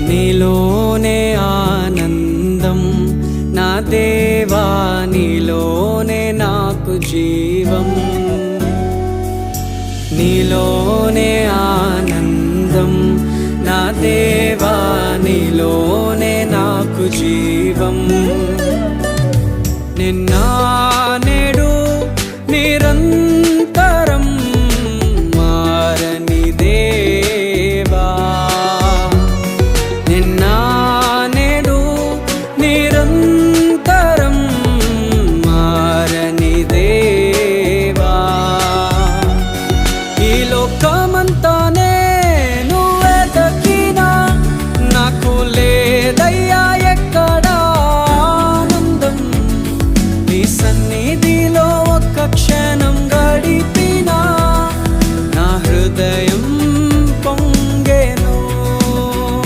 నీలోనే ఆనందం నా దేవా, నీలోనే నాకు జీవం. నీలోనే ఆనందం నా దేవా, నీలోనే నాకు జీవం. నిన్న నేడు నిరంతరం